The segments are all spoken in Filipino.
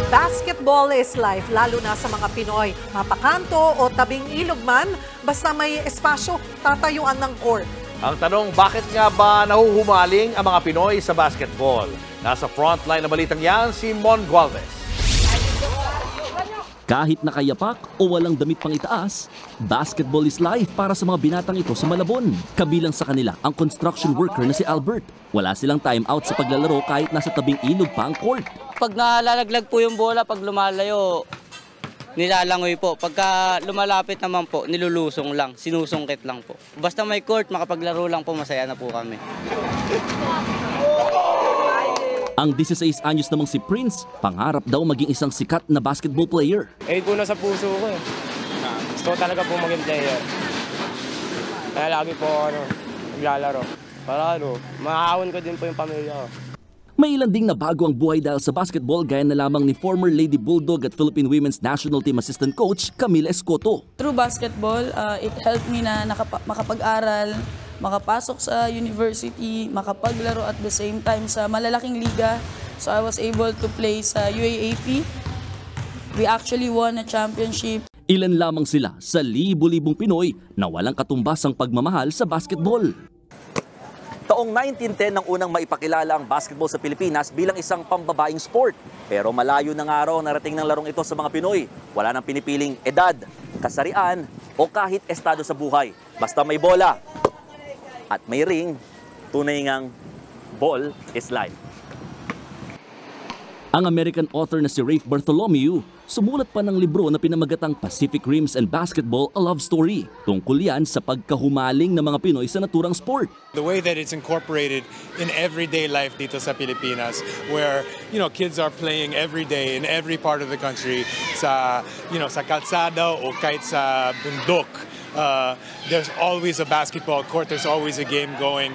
Basketball is life, lalo na sa mga Pinoy. Mapakanto o tabing ilog man, basta may espasyo, tatayuan ng court. Ang tanong, bakit nga ba nahuhumaling ang mga Pinoy sa basketball? Nasa frontline na balitang yan, si Mon Gualvez. Kahit nakayapak o walang damit pang itaas, basketball is life para sa mga binatang ito sa Malabon. Kabilang sa kanila ang construction worker na si Albert. Wala silang time out sa paglalaro kahit nasa tabing ilog pa ang court. Pag nalalaglag po yung bola, pag lumalayo, nilalangoy po. Pagka lumalapit naman po, nilulusong lang, sinusungkit lang po. Basta may court, makapaglaro lang po, masaya na po kami. Ang 16 anyos namang si Prince, pangarap daw maging isang sikat na basketball player. Ko na sa puso ko eh. Gusto ko talaga po maging player. Kaya lagi po naglalaro. Para maaawon ko din po yung pamilya ko. May ilan ding nabago ang buhay dahil sa basketball gaya na lamang ni former Lady Bulldog at Philippine Women's National Team Assistant Coach Camila Escoto. Through basketball, it helped me na makapag-aral, makapasok sa university, makapaglaro at the same time sa malalaking liga. So I was able to play sa UAAP. We actually won a championship. Ilan lamang sila sa libo-libong Pinoy na walang katumbasang pagmamahal sa basketball. Taong 1910 nang unang maipakilala ang basketball sa Pilipinas bilang isang pambabaing sport. Pero malayo ng araw narating ng larong ito sa mga Pinoy. Wala nang pinipiling edad, kasarian o kahit estado sa buhay. Basta may bola at may ring, tunay ngang ball is life. Ang American author na si Rafe Bartholomew, sumulat pa ng libro na pinamagatang Pacific Rims and Basketball, A Love Story. Tungkol yan sa pagkahumaling ng mga Pinoy sa naturang sport. The way that it's incorporated in everyday life dito sa Pilipinas, where kids are playing every day in every part of the country, sa sa kalsada o kahit sa bundok. There's always a basketball court, there's always a game going.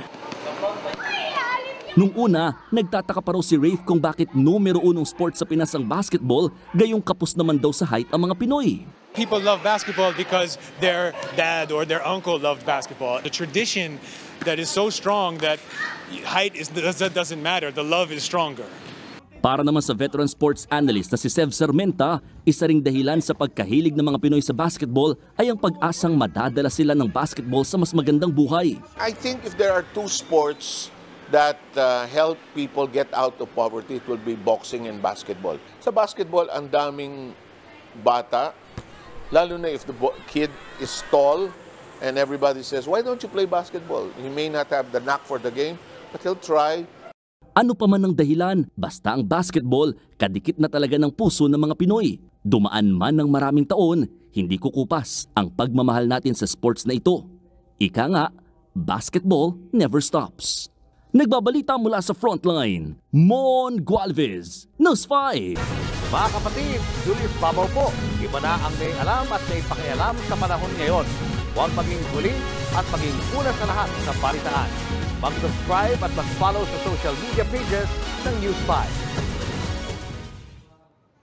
Nung una, nagtataka pa raw si Rafe kung bakit numero 1 sport sa Pinas ang basketball, gayong kapos naman daw sa height ang mga Pinoy. People love basketball because their dad or their uncle loved basketball. The tradition that is so strong that height doesn't matter, the love is stronger. Para naman sa veteran sports analyst na si Sev Sermenta, isa ring dahilan sa pagkahilig ng mga Pinoy sa basketball ay ang pag-asang madadala sila ng basketball sa mas magandang buhay. I think if there are two sports that help people get out of poverty, it will be boxing and basketball. Sa basketball, ang daming bata, lalo na if the kid is tall and everybody says, why don't you play basketball? He may not have the knack for the game, but he'll try. Ano pa man ang dahilan, basta ang basketball, kadikit na talaga ng puso ng mga Pinoy. Dumaan man ng maraming taon, hindi kukupas ang pagmamahal natin sa sports na ito. Ika nga, basketball never stops. Nagbabalita mula sa frontline, Mon Gualvez, News 5. Mga kapatid, Julius Babaw po. Iba na ang may alam at may pakialam sa panahon ngayon. Huwag maging huli at maging una sa lahat sa balitaan. Mag-subscribe at mag-follow sa social media pages ng News 5.